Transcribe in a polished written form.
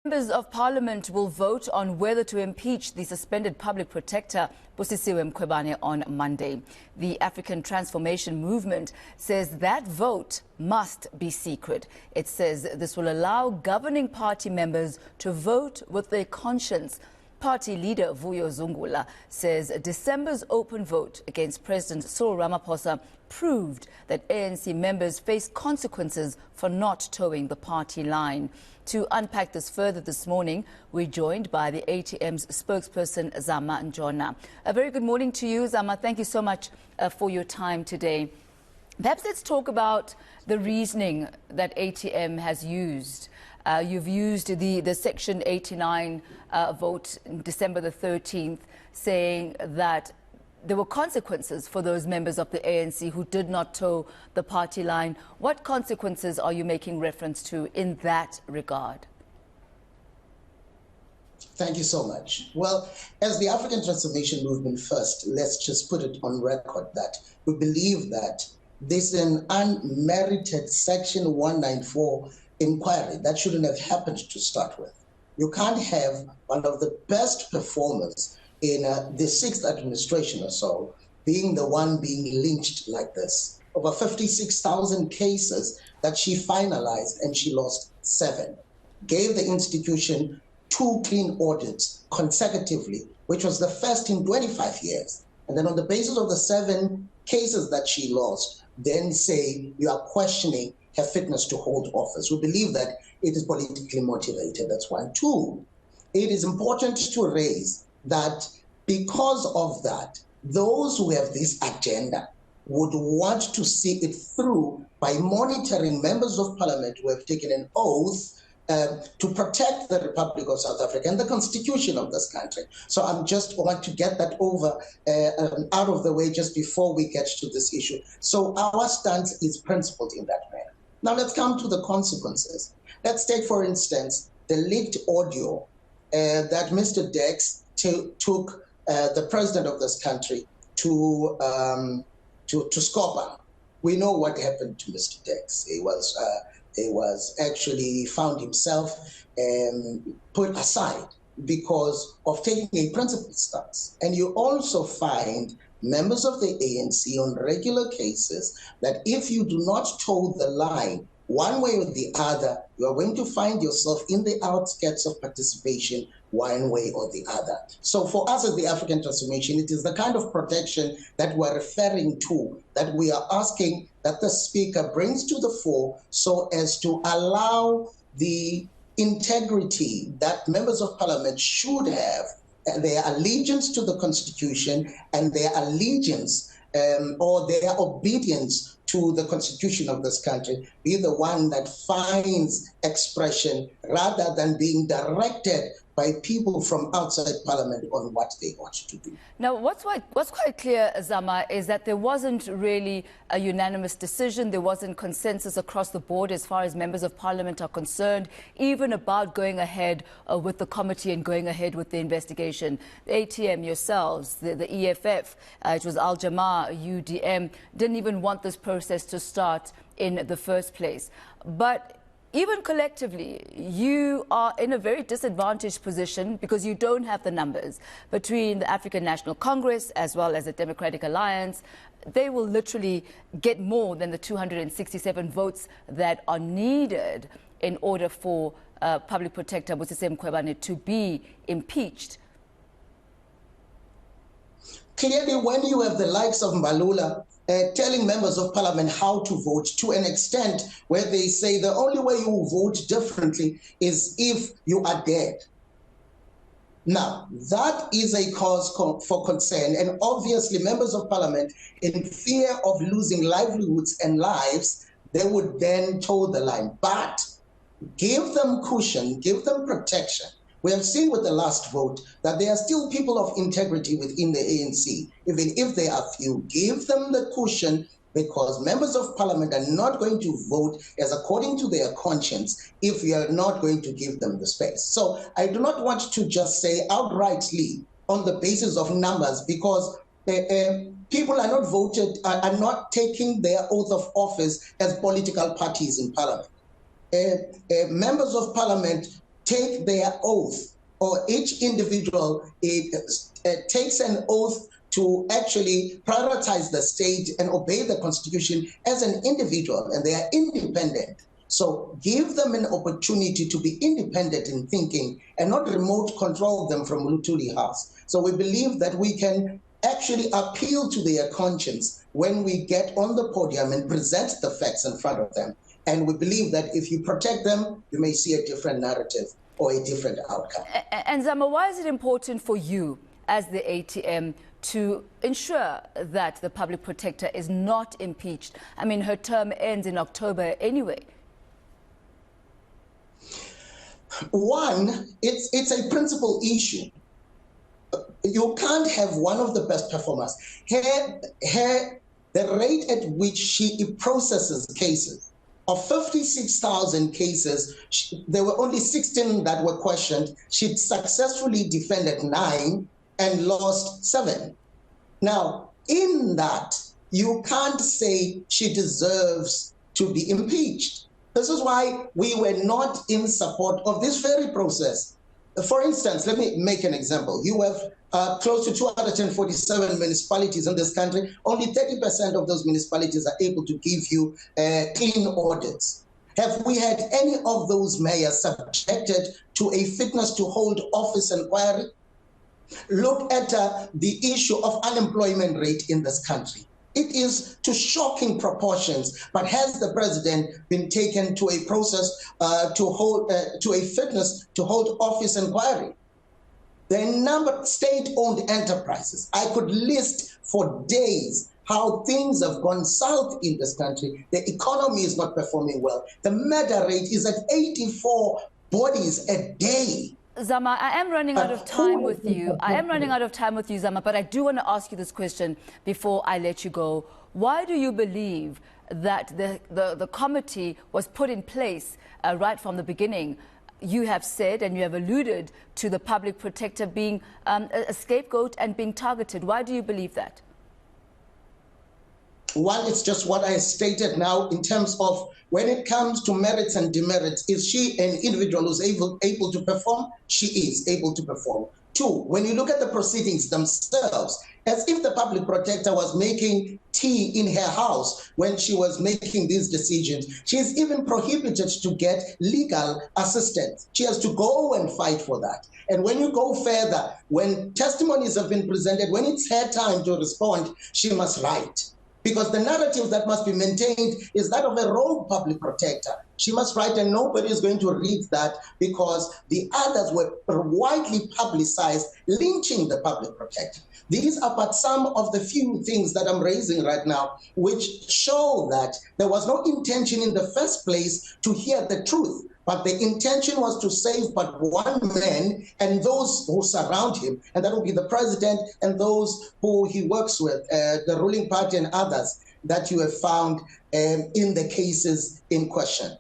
Members of Parliament will vote on whether to impeach the suspended Public Protector Busisiwe Mkhwebane on Monday. The African Transformation Movement says that vote must be secret. It says this will allow governing party members to vote with their conscience. Party leader Vuyo Zungula says December's open vote against President Cyril Ramaphosa proved that ANC members face consequences for not towing the party line. To unpack this further this morning, we're joined by the ATM's spokesperson, Zama Ntshona. A very good morning to you, Zama. Thank you so much for your time today. Perhaps let's talk about the reasoning that ATM has used. You've used the Section 89 vote on December the 13th, saying that there were consequences for those members of the ANC who did not toe the party line. What consequences are you making reference to in that regard? Thank you so much. Well, as the African Transformation Movement first, let's just put it on record that we believe that this is an unmerited Section 194 inquiry that shouldn't have happened to start with. You can't have one of the best performers in the sixth administration or so being the one being lynched like this. Over 56,000 cases that she finalized, and she lost 7. Gave the institution 2 clean audits consecutively, which was the first in 25 years. And then on the basis of the 7 cases that she lost, then say you are questioning her fitness to hold office. We believe that it is politically motivated. That's 1. 2, it is important to raise that because of that, those who have this agenda would want to see it through by monitoring members of parliament who have taken an oath to protect the Republic of South Africa and the constitution of this country. So I just want to get that out of the way just before we get to this issue. So our stance is principled in that manner. Now let's come to the consequences. Let's take, for instance, the leaked audio that Mr. Dex took the president of this country to Scopa. We know what happened to Mr. Dex. He was actually found himself put aside because of taking a principled stance. And you also find members of the ANC on regular cases that if you do not toe the line one way or the other, you are going to find yourself in the outskirts of participation one way or the other. So for us as the African Transformation, it is the kind of protection that we're referring to, that we are asking that the Speaker brings to the fore so as to allow the integrity that members of Parliament should have, their allegiance to the Constitution and their allegiance or their obedience to the Constitution of this country, be the one that finds expression rather than being directed by people from outside Parliament on what they ought to do. Now, what's quite clear, Zama, is that there wasn't really a unanimous decision. There wasn't consensus across the board as far as members of Parliament are concerned, even about going ahead with the committee and going ahead with the investigation. The ATM, yourselves, the EFF, it was Al-Jamaa, UDM, didn't even want this process to start in the first place. But even collectively, you are in a very disadvantaged position because you don't have the numbers between the African National Congress as well as the Democratic Alliance. They will literally get more than the 267 votes that are needed in order for Public Protector Busisiwe Mkhwebane to be impeached. Clearly, when you have the likes of Mbalula telling members of Parliament how to vote to an extent where they say the only way you vote differently is if you are dead. Now, that is a cause for concern, and obviously members of Parliament, in fear of losing livelihoods and lives, they would then toe the line. But give them cushion, give them protection. We have seen with the last vote that there are still people of integrity within the ANC, even if they are few. Give them the cushion, because members of Parliament are not going to vote as according to their conscience if we are not going to give them the space. So I do not want to just say outrightly on the basis of numbers, because people are not taking their oath of office as political parties in Parliament. Members of Parliament take their oath, or each individual takes an oath to actually prioritize the state and obey the Constitution as an individual, and they are independent. So give them an opportunity to be independent in thinking and not remote control them from Lutuli House. So we believe that we can actually appeal to their conscience when we get on the podium and present the facts in front of them. And we believe that if you protect them, you may see a different narrative or a different outcome. And Zama, why is it important for you as the ATM to ensure that the Public Protector is not impeached? I mean, her term ends in October anyway. One, it's a principal issue. You can't have one of the best performers. The rate at which she processes cases, of 56,000 cases, there were only 16 that were questioned. She successfully defended 9 and lost 7. Now, in that, you can't say she deserves to be impeached. This is why we were not in support of this very process. For instance, let me make an example. You have close to 247 municipalities in this country. Only 30% of those municipalities are able to give you clean audits. Have we had any of those mayors subjected to a fitness to hold office inquiry? Look at the issue of unemployment rate in this country. It is to shocking proportions, but has the president been taken to a process to a fitness to hold office inquiry? The number of state-owned enterprises, I could list for days how things have gone south in this country. The economy is not performing well. The murder rate is at 84 bodies a day. Zama, I am running out of time with you. Zama, but I do want to ask you this question before I let you go. Why do you believe that the committee was put in place right from the beginning? You have said and you have alluded to the Public Protector being a scapegoat and being targeted. Why do you believe that? One, it's just what I stated now in terms of when it comes to merits and demerits. Is she an individual who's able to perform? She is able to perform. 2, when you look at the proceedings themselves, as if the Public Protector was making tea in her house when she was making these decisions. She is even prohibited to get legal assistance. She has to go and fight for that. And when you go further, when testimonies have been presented, when it's her time to respond, she must write. Because the narrative that must be maintained is that of a rogue Public Protector. She must write, and nobody is going to read that because the others were widely publicized, lynching the Public Protector. These are but some of the few things that I'm raising right now, which show that there was no intention in the first place to hear the truth. But the intention was to save but one man and those who surround him, and that will be the president and those who he works with, the ruling party and others that you have found in the cases in question.